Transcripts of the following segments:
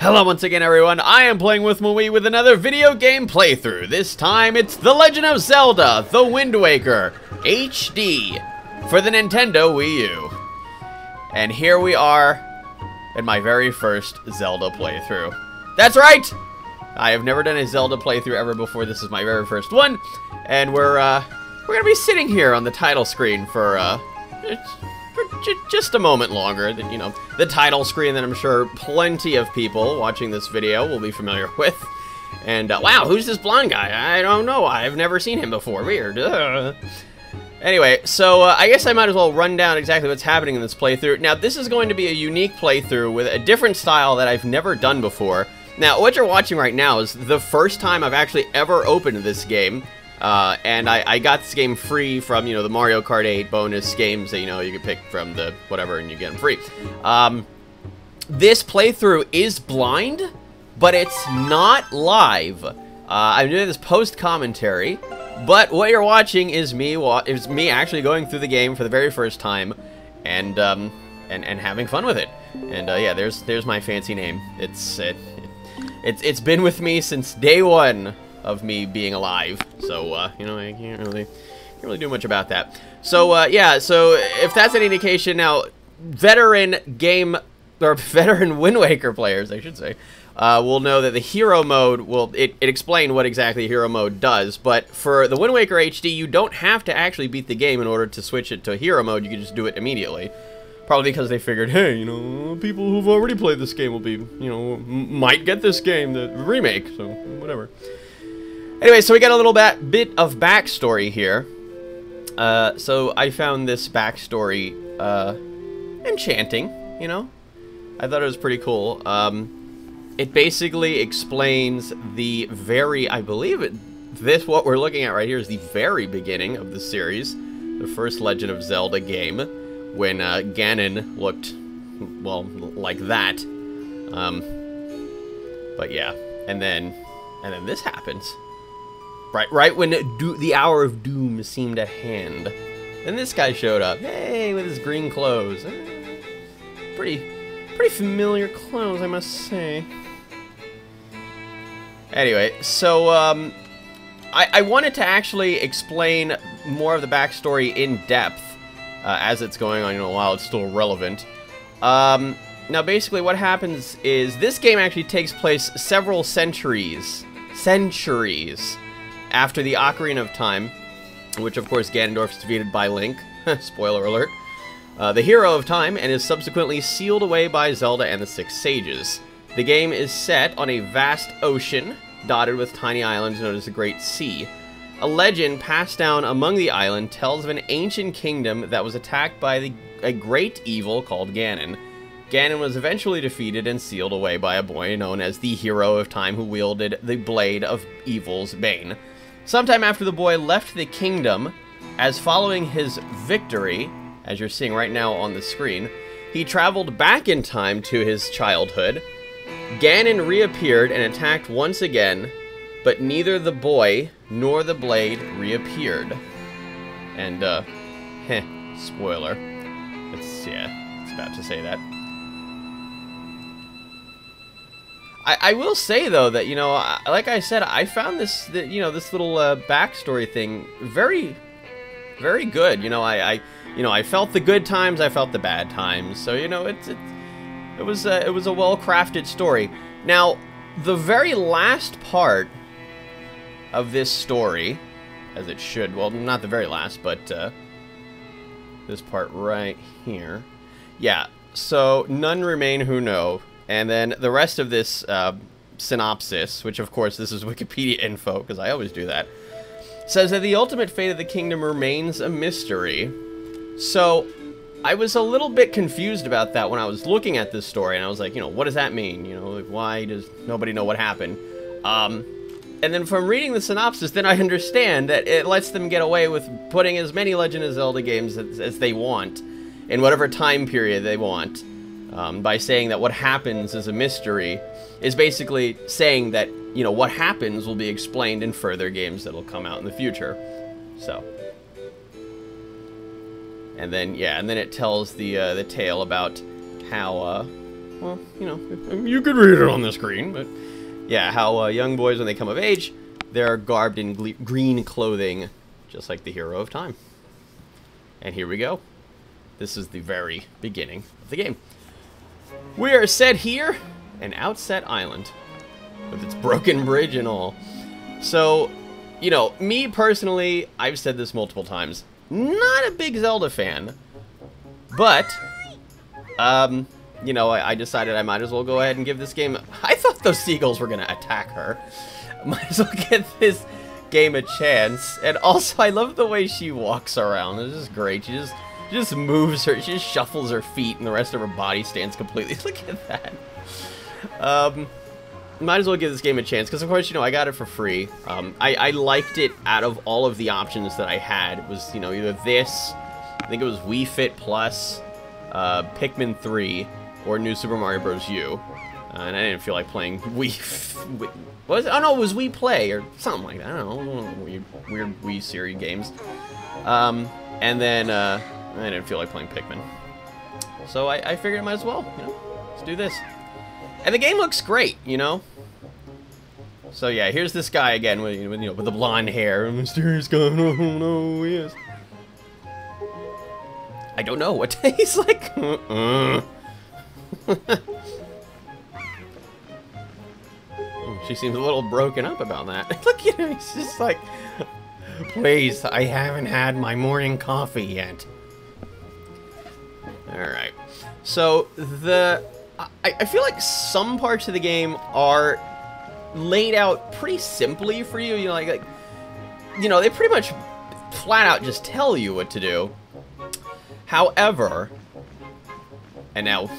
Hello once again everyone, I am playing with my Wii with another video game playthrough. This time it's The Legend of Zelda, The Wind Waker, HD, for the Nintendo Wii U. And here we are in my very first Zelda playthrough. That's right! I have never done a Zelda playthrough ever before, this is my very first one. And we're gonna be sitting here on the title screen for just a moment longer than, you know, the title screen that I'm sure plenty of people watching this video will be familiar with. And, wow, who's this blonde guy? I don't know. I've never seen him before. Weird. Anyway, so I guess I might as well run down exactly what's happening in this playthrough. Now, this is going to be a unique playthrough with a different style that I've never done before. Now, what you're watching right now is the first time I've actually ever opened this game. And I got this game free from, you know, the Mario Kart 8 bonus games that, you know, you can pick from the whatever and you get them free. This playthrough is blind, but it's not live. I'm doing this post-commentary, but what you're watching is me actually going through the game for the very first time and having fun with it. And, yeah, there's my fancy name. It's been with me since day one of me being alive, so you know, I can't really do much about that. So yeah, so if that's any indication, now veteran Wind Waker players, I should say, will know that the hero mode will it explain what exactly hero mode does. But for the Wind Waker HD, you don't have to actually beat the game in order to switch it to hero mode. You can just do it immediately. Probably because they figured, hey, you know, people who've already played this game will be, you know, might get this game, the remake, so whatever. Anyway, so we got a little bit of backstory here. So I found this backstory enchanting, you know? I thought it was pretty cool. It basically explains the I believe what we're looking at right here is the very beginning of the series. The first Legend of Zelda game, when Ganon looked, well, like that. But yeah, and then this happens. Right when the hour of doom seemed at hand. And this guy showed up. Hey, with his green clothes. Pretty familiar clothes, I must say. Anyway, so, I wanted to actually explain more of the backstory in depth, as it's going on, you know, while it's still relevant. Now, basically, what happens is this game actually takes place several centuries after the Ocarina of Time, which of course Ganondorf is defeated by Link, spoiler alert, the hero of time, and is subsequently sealed away by Zelda and the Six Sages. The game is set on a vast ocean, dotted with tiny islands known as the Great Sea. A legend passed down among the island tells of an ancient kingdom that was attacked by a great evil called Ganon. Ganon was eventually defeated and sealed away by a boy known as the Hero of Time, who wielded the Blade of Evil's Bane. Sometime after the boy left the kingdom, as following his victory, as you're seeing right now on the screen, he traveled back in time to his childhood. Ganon reappeared and attacked once again, but neither the boy nor the blade reappeared. And, spoiler. It's about to say that. I will say, though, that, you know, like I said, I found this little backstory thing very, very good. You know, I felt the good times, I felt the bad times. So, you know, it was a well-crafted story. Now, the very last part of this story, as it should, well, not the very last, but this part right here. Yeah, so none remain who know. And then the rest of this synopsis, which of course this is Wikipedia info, because I always do that, says that the ultimate fate of the kingdom remains a mystery. So I was a little bit confused about that when I was looking at this story, and I was like, you know, what does that mean? You know, like, why does nobody know what happened? And then from reading the synopsis, then I understand that it lets them get away with putting as many Legend of Zelda games as they want, in whatever time period they want. By saying that what happens is a mystery, is basically saying that, you know, what happens will be explained in further games that'll come out in the future. So. And then, yeah, and then it tells the tale about how well, you know, you could read it on the screen, but yeah, how young boys, when they come of age, they're garbed in green clothing, just like the hero of time. And here we go. This is the very beginning of the game. We are set here, an outset island, with its broken bridge and all. So, you know, me personally, I've said this multiple times, not a big Zelda fan, but, you know, I decided I might as well go ahead and give this game. I thought those seagulls were going to attack her. Might as well give this game a chance. And also, I love the way she walks around. This is great. She just moves her, she just shuffles her feet, and the rest of her body stands completely. Look at that. Might as well give this game a chance, because of course, you know, I got it for free. I liked it out of all of the options that I had. It was, you know, either this, I think it was Wii Fit Plus, Pikmin 3, or New Super Mario Bros. U. And I didn't feel like playing Wii... What was it? Oh no, it was Wii Play, or something like that. I don't know, one of the weird Wii series games. And then, I didn't feel like playing Pikmin. So I figured I might as well, you know, let's do this. And the game looks great, you know? So yeah, here's this guy again with, you know, with the blonde hair. Mysterious guy, I don't know who he is. I don't know what he's like. She seems a little broken up about that. Look at him, he's just like, please, I haven't had my morning coffee yet. Alright. So, I feel like some parts of the game are laid out pretty simply for you. You know, like you know, they pretty much flat out just tell you what to do. However, and now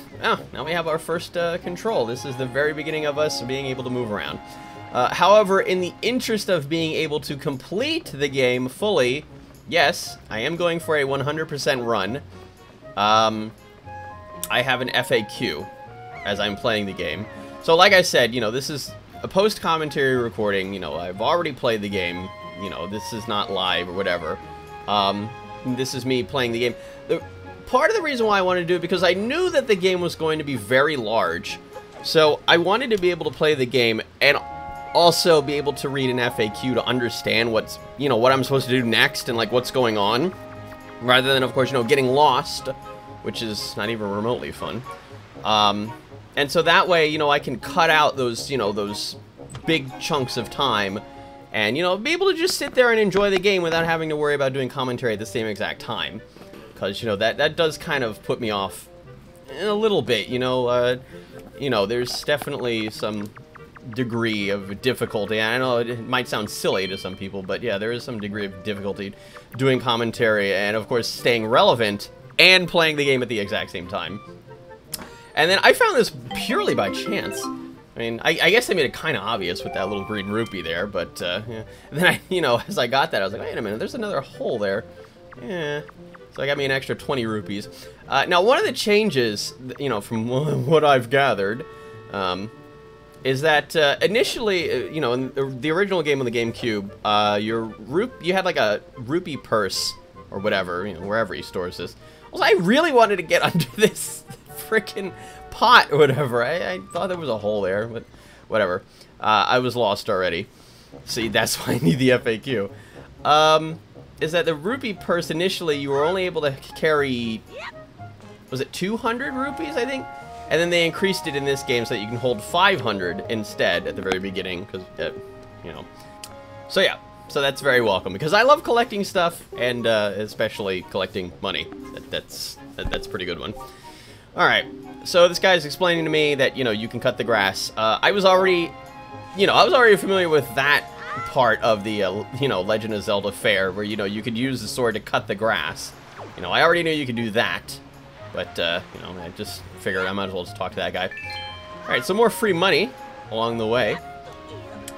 we have our first control. This is the very beginning of us being able to move around. However, in the interest of being able to complete the game fully, yes, I am going for a 100% run. I have an FAQ as I'm playing the game. So like I said, you know, this is a post-commentary recording. You know, I've already played the game. You know, this is not live or whatever. This is me playing the game. Part of the reason why I wanted to do it, because I knew that the game was going to be very large. So I wanted to be able to play the game and also be able to read an FAQ to understand what's, you know, what I'm supposed to do next and like what's going on. Rather than, of course, you know, getting lost, which is not even remotely fun. And so that way, you know, I can cut out those, you know, those big chunks of time and, you know, be able to just sit there and enjoy the game without having to worry about doing commentary at the same exact time. Because, you know, that does kind of put me off a little bit, you know. There's definitely some degree of difficulty. And I know it might sound silly to some people, but yeah, there is some degree of difficulty doing commentary and, of course, staying relevant and playing the game at the exact same time. And then I found this purely by chance. I mean, I guess they made it kind of obvious with that little green rupee there, but yeah. Then I, you know, as I got that, I was like, wait a minute, there's another hole there. Yeah. So I got me an extra 20 rupees. Now, one of the changes, you know, from what I've gathered, is that initially, you know, in the original game on the GameCube, you had like a rupee purse or whatever, you know, wherever he stores this. Also, I really wanted to get under this freaking pot or whatever. I thought there was a hole there, but whatever. I was lost already. See, that's why I need the FAQ. Is that the rupee purse, initially, you were only able to carry, was it 200 rupees, I think? And then they increased it in this game so that you can hold 500 instead at the very beginning, because, you know. So yeah, so that's very welcome, because I love collecting stuff, and especially collecting money. That's a pretty good one. Alright, so this guy's explaining to me that, you know, you can cut the grass. I was already familiar with that part of the, you know, Legend of Zelda Fair, where, you know, you could use the sword to cut the grass. You know, I already knew you could do that, but, you know, I just figured I might as well just talk to that guy. Alright, so more free money along the way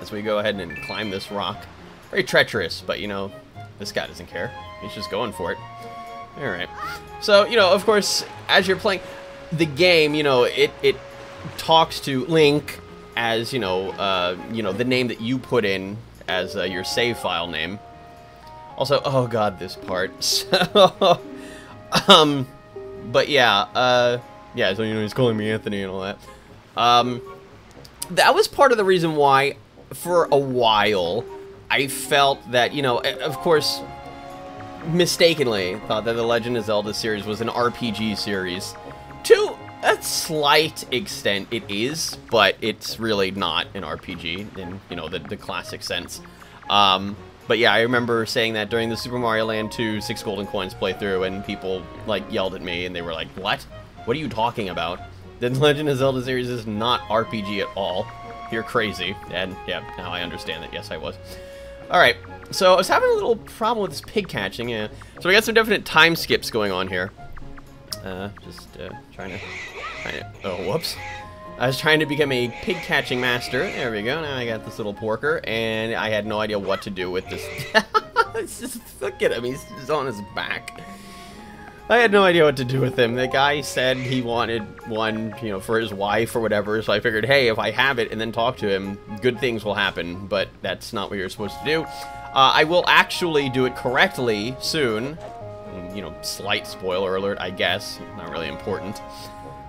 as we go ahead and climb this rock. Very treacherous, but, you know, this guy doesn't care. He's just going for it. Alright. So, you know, of course, as you're playing the game, you know, it talks to Link as, you know, the name that you put in as your save file name. Also, oh god, this part. So, but yeah, Yeah, so, you know, he's calling me Anthony and all that. That was part of the reason why, for a while, I felt that, you know, of course, mistakenly thought that the Legend of Zelda series was an RPG series. To a slight extent, it is, but it's really not an RPG in, you know, the classic sense. But yeah, I remember saying that during the Super Mario Land 2 6 Golden Coins playthrough, and people, like, yelled at me, and they were like, what? What are you talking about? The Legend of Zelda series is not RPG at all. You're crazy. And, yeah, now I understand that. Yes, I was. Alright, so I was having a little problem with this pig catching, yeah. So we got some definite time skips going on here. Trying to... Oh, whoops. I was trying to become a pig catching master. There we go. Now I got this little porker, and I had no idea what to do with this. Just look at him. He's on his back. I had no idea what to do with him. The guy said he wanted one, you know, for his wife or whatever. So I figured, hey, if I have it and then talk to him, good things will happen. But that's not what you're supposed to do. I will actually do it correctly soon. You know, slight spoiler alert, I guess. Not really important.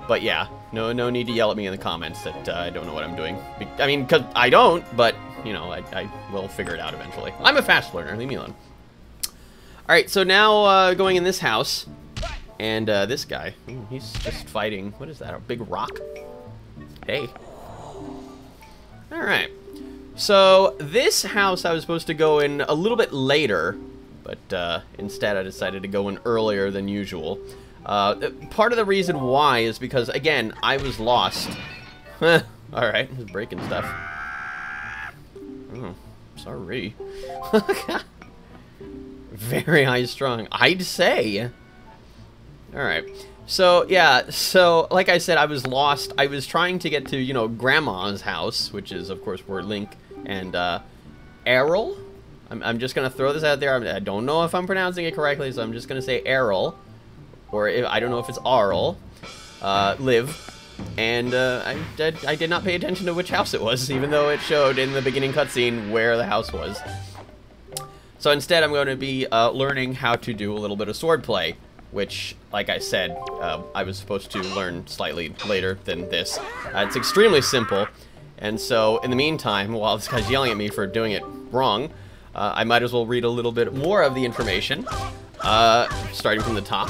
But yeah, no need to yell at me in the comments that I don't know what I'm doing. I mean, because I don't, but, you know, I will figure it out eventually. I'm a fast learner, leave me alone. Alright, so now going in this house, and this guy, he's just fighting, what is that, a big rock? Hey. Alright, so this house I was supposed to go in a little bit later, but instead I decided to go in earlier than usual. Part of the reason why is because, again, I was lost. Alright, just breaking stuff. Oh, sorry. Very high strung, I'd say. Alright, so, yeah, so, like I said, I was lost. I was trying to get to, you know, Grandma's house, which is, of course, where Link and, Errol? I'm just gonna throw this out there. I don't know if I'm pronouncing it correctly, so I'm just gonna say Errol. Or I don't know if it's Arl, live, and I did not pay attention to which house it was, even though it showed in the beginning cutscene where the house was. So instead, I'm going to be learning how to do a little bit of swordplay, which, like I said, I was supposed to learn slightly later than this. It's extremely simple, and so in the meantime, while this guy's yelling at me for doing it wrong, I might as well read a little bit more of the information, starting from the top.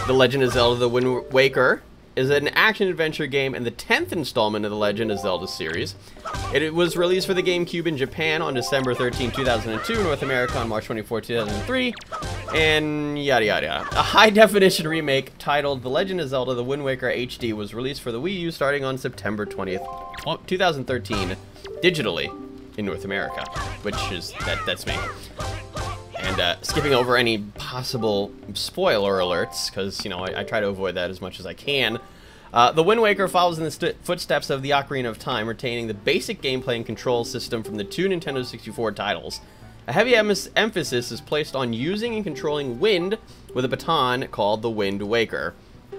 The Legend of Zelda: The Wind Waker is an action-adventure game and the 10th installment of the Legend of Zelda series. It was released for the GameCube in Japan on December 13, 2002, North America on March 24, 2003, and yada yada yada. A high-definition remake titled The Legend of Zelda: The Wind Waker HD was released for the Wii U starting on September 20th, 2013, digitally in North America, which is, that's me. And skipping over any possible spoiler alerts, because, you know, I try to avoid that as much as I can. The Wind Waker follows in the footsteps of the Ocarina of Time, retaining the basic gameplay and control system from the two Nintendo 64 titles. A heavy emphasis is placed on using and controlling wind with a baton called the Wind Waker.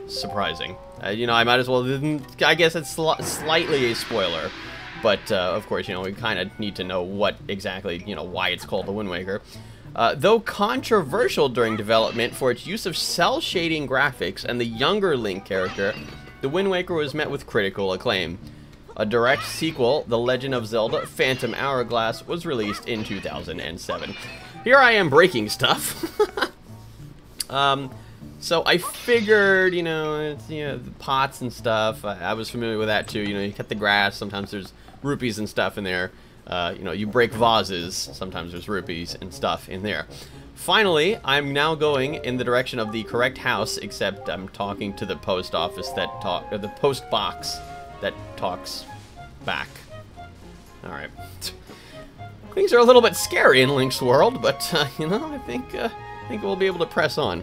Surprising. You know, I might as well, I guess it's slightly a spoiler. But, of course, you know, we kind of need to know what exactly, you know, why it's called the Wind Waker. Though controversial during development for its use of cell shading graphics and the younger Link character, The Wind Waker was met with critical acclaim. A direct sequel, The Legend of Zelda: Phantom Hourglass, was released in 2007. Here I am breaking stuff. So I figured, you know, it's, you know, the pots and stuff. I was familiar with that too. You know, you cut the grass. Sometimes there's rupees and stuff in there. You know, you break vases, sometimes there's rupees and stuff in there. Finally, I'm now going in the direction of the correct house, except I'm talking to the post office or the post box that talks back. Alright. Things are a little bit scary in Link's world, but, you know, I think we'll be able to press on.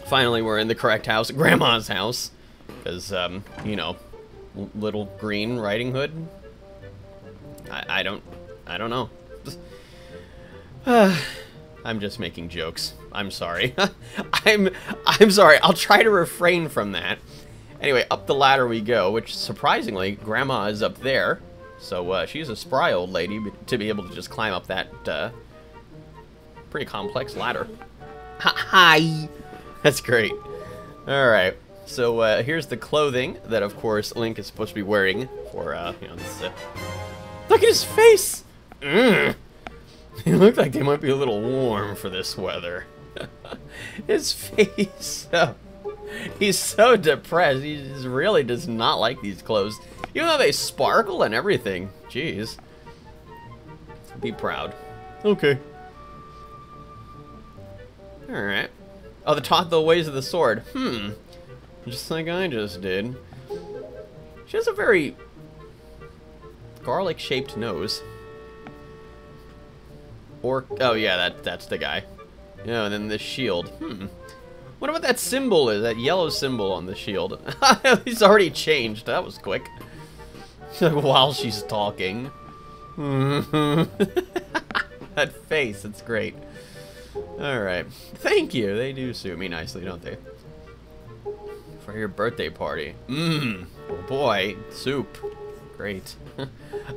Finally, we're in the correct house, Grandma's house, because, you know, little green Riding Hood. I don't know. I'm just making jokes. I'm sorry. I'm sorry. I'll try to refrain from that. Anyway, up the ladder we go, which surprisingly, Grandma is up there. So she's a spry old lady to be able to just climb up that pretty complex ladder. Hi. That's great. All right. So here's the clothing that, of course, Link is supposed to be wearing for, you know, this. Look at his face! They look like they might be a little warm for this weather. His face, he's so depressed. He just really does not like these clothes. Even though they sparkle and everything. Jeez. Be proud. Okay. Alright. Oh, the ways of the sword. Just like I just did. She has a very garlic-shaped nose. Or, oh yeah, that's the guy. Yeah, and then this shield. Wonder what that symbol is, that yellow symbol on the shield. He's already changed. That was quick. While she's talking. That face, that's great. Alright. Thank you. They do suit me nicely, don't they? For your birthday party. Oh boy. Soup. Great.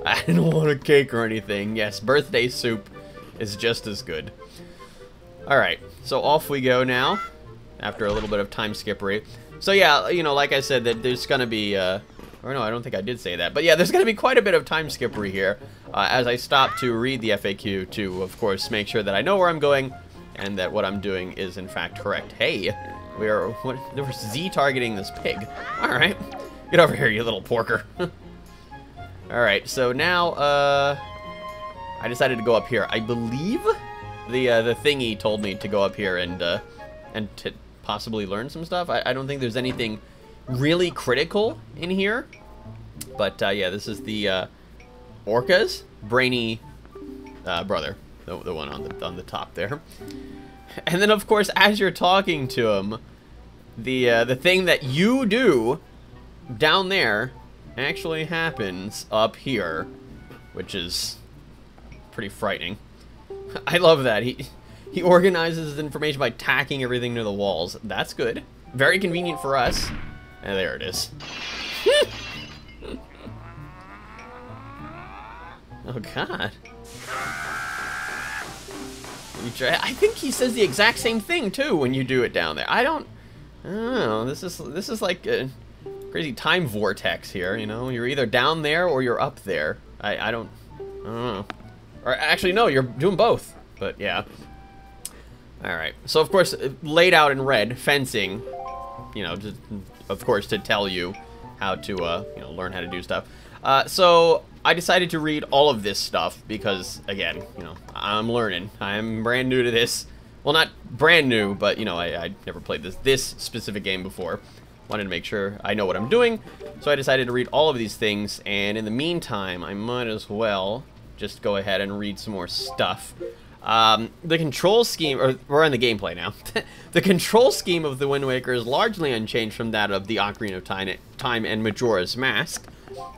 I didn't want a cake or anything. Yes, birthday soup is just as good. Alright. So off we go now. After a little bit of time skippery. So yeah, you know, like I said, that there's gonna be, or no, I don't think I did say that. But yeah, there's gonna be quite a bit of time skippery here. As I stop to read the FAQ to, of course, make sure that I know where I'm going. And that what I'm doing is, in fact, correct. Hey, there was Z targeting this pig. Alright. Get over here, you little porker. Alright, so now, I decided to go up here. I believe the thingy told me to go up here and to possibly learn some stuff. I don't think there's anything really critical in here. But, yeah, this is the, Orca's brainy, brother. The one on the top there. And then, of course, as you're talking to him, the thing that you do down there actually happens up here, which is pretty frightening. I love that. He organizes his information by tacking everything to the walls. That's good. Very convenient for us. And there it is. Oh, God. I think he says the exact same thing, too, when you do it down there. I don't know. This is like a crazy time vortex here, you know? You're either down there or you're up there. I don't know. Or actually, no, you're doing both. But, yeah. Alright. So, of course, laid out in red, fencing, you know, just, of course, to tell you how to, you know, learn how to do stuff. So I decided to read all of this stuff because, again, you know, I'm learning. I'm brand new to this. Well, not brand new, but, you know, I never played this specific game before. Wanted to make sure I know what I'm doing, so I decided to read all of these things, and in the meantime, I might as well just go ahead and read some more stuff. The control scheme, or we're on the gameplay now. The control scheme of the Wind Waker is largely unchanged from that of the Ocarina of Time and Majora's Mask.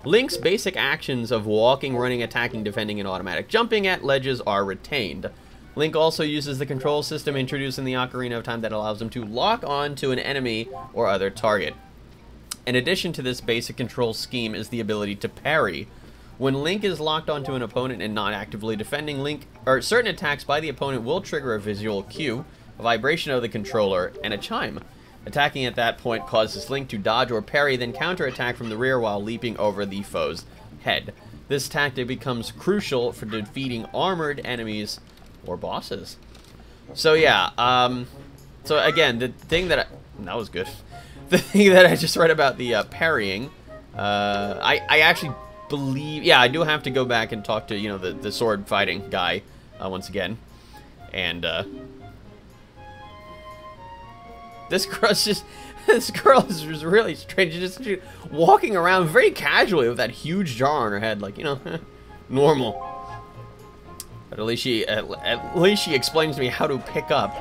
Link's basic actions of walking, running, attacking, defending, and automatic jumping at ledges are retained. Link also uses the control system introduced in the Ocarina of Time that allows him to lock on to an enemy or other target. In addition to this basic control scheme is the ability to parry. When Link is locked onto an opponent and not actively defending, certain attacks by the opponent will trigger a visual cue, a vibration of the controller, and a chime. Attacking at that point causes Link to dodge or parry, then counterattack from the rear while leaping over the foe's head. This tactic becomes crucial for defeating armored enemies or bosses. So yeah, so again, the thing that that was good. The thing that I just read about the parrying, I actually believe, yeah, I do have to go back and talk to, you know, the sword fighting guy once again, and this girl is really strange. She's just walking around very casually with that huge jar on her head, like, you know, normal. But at least she explains to me how to pick up,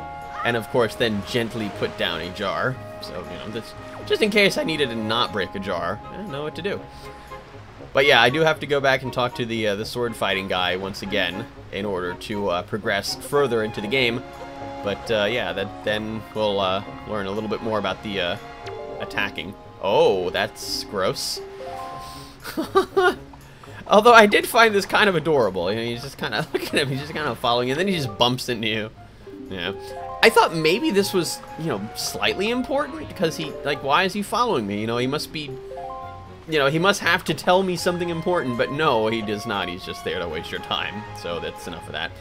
and of course then gently put down a jar. So, you know, that's just in case I needed to not break a jar. I know what to do. But yeah, I do have to go back and talk to the sword fighting guy once again in order to progress further into the game. But yeah, then we'll learn a little bit more about the attacking. Oh, that's gross. Although I did find this kind of adorable. You know, he's just kind of, look at him, he's just kind of following, and then he just bumps into you. Yeah. I thought maybe this was, you know, slightly important because he, like, why is he following me? You know, he must be, you know, he must have to tell me something important, but no, he does not. He's just there to waste your time. So that's enough of that.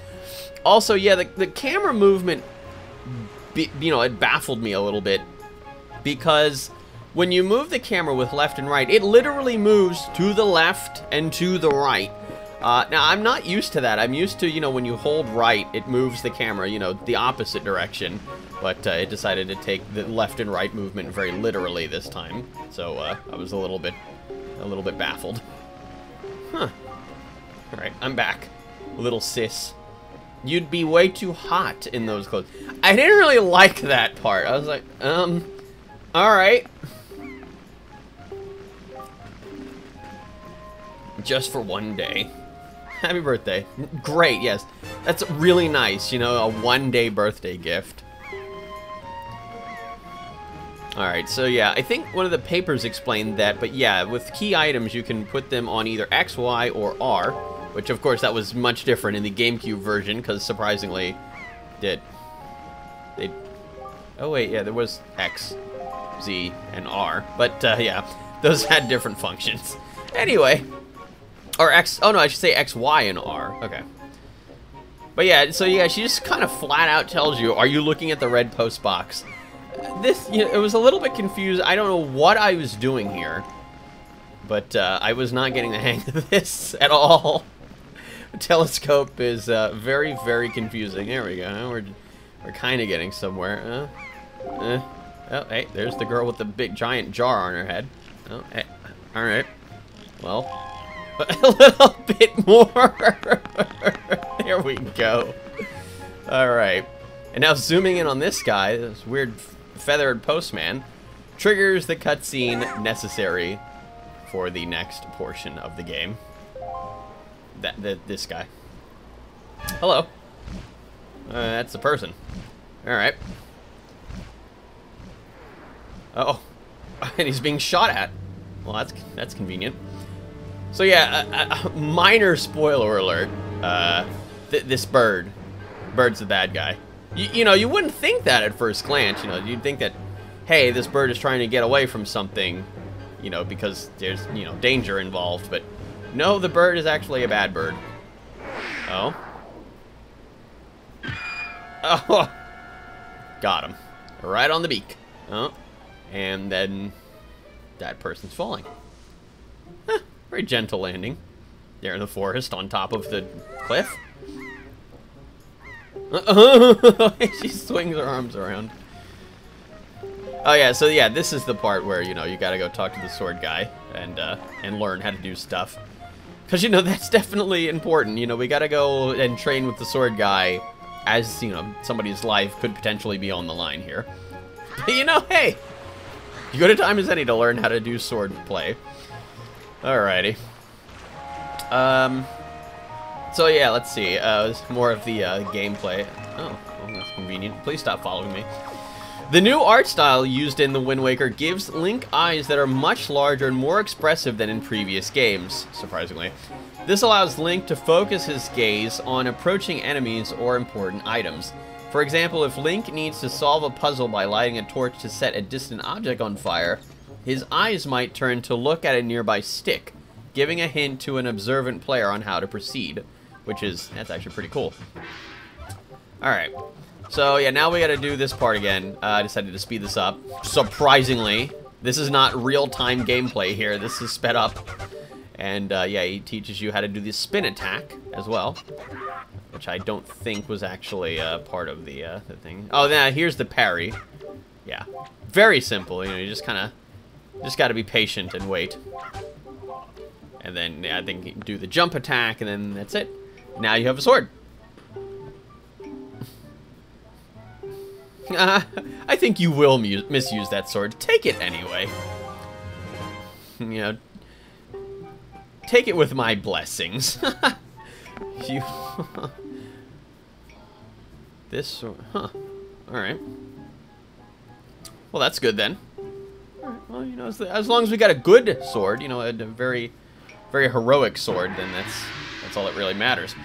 Also, yeah, the camera movement, you know, it baffled me a little bit because when you move the camera with left and right, it literally moves to the left and to the right. Now, I'm not used to that. I'm used to, you know, when you hold right, it moves the camera, you know, the opposite direction. But it decided to take the left and right movement very literally this time. So I was a little bit baffled. Huh. All right, I'm back. Little sis. You'd be way too hot in those clothes. I didn't really like that part. I was like, all right. Just for one day. Happy birthday. Great, yes. That's really nice, you know, a one-day birthday gift. Alright, so yeah, I think one of the papers explained that, but yeah, with key items, you can put them on either X, Y, or R, which, of course, that was much different in the GameCube version, because, surprisingly, oh, wait, yeah, there was X, Z, and R, but, yeah, those had different functions. Anyway... Or X, oh no, I should say X, Y, and R. Okay. But yeah, so yeah, she just kind of flat out tells you, are you looking at the red post box? This, you know, it was a little bit confused. I don't know what I was doing here. But I was not getting the hang of this at all. The telescope is very, very confusing. There we go. We're kind of getting somewhere. Oh, hey, there's the girl with the big giant jar on her head. Oh, hey, all right. Well... a little bit more. There we go. Alright. And now zooming in on this guy, this weird feathered postman, triggers the cutscene necessary for the next portion of the game. This guy. Hello. That's the person. Alright. Uh-oh. And he's being shot at. Well, that's convenient. So yeah, a minor spoiler alert. This bird's the bad guy. You know, you wouldn't think that at first glance. You know, you'd think that, hey, this bird is trying to get away from something, you know, because there's, you know, danger involved. But no, the bird is actually a bad bird. Oh. Oh. Got him. Right on the beak. Oh. And then that person's falling. Huh. Very gentle landing. There in the forest on top of the cliff. She swings her arms around. Oh yeah, so yeah, this is the part where, you know, you gotta go talk to the sword guy and learn how to do stuff. Because, you know, that's definitely important. You know, we gotta go and train with the sword guy as, you know, somebody's life could potentially be on the line here. But, you know, hey! You go to time as any to learn how to do sword play. Alrighty. So yeah, let's see. More of the gameplay. Oh, well, that's convenient. Please stop following me. The new art style used in the Wind Waker gives Link eyes that are much larger and more expressive than in previous games, surprisingly. This allows Link to focus his gaze on approaching enemies or important items. For example, if Link needs to solve a puzzle by lighting a torch to set a distant object on fire, his eyes might turn to look at a nearby stick, giving a hint to an observant player on how to proceed, that's actually pretty cool. Alright, so yeah, now we gotta do this part again. I decided to speed this up. Surprisingly, this is not real-time gameplay here, this is sped up. And yeah, he teaches you how to do the spin attack as well, which I don't think was actually part of the thing. Oh, now here's the parry. Yeah, very simple, you know, you just gotta be patient and wait. And then, yeah, I think you do the jump attack, and then that's it. Now you have a sword. I think you will misuse that sword. Take it anyway. You know, take it with my blessings. You... This sword... Huh. Alright. Well, that's good then. Alright, well, you know, as long as we got a good sword, you know, a very, very heroic sword, then that's all that really matters.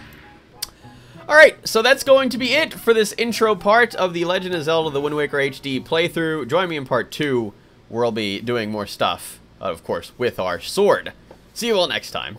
Alright, so that's going to be it for this intro part of the Legend of Zelda The Wind Waker HD playthrough. Join me in part 2, where I'll be doing more stuff, of course, with our sword. See you all next time.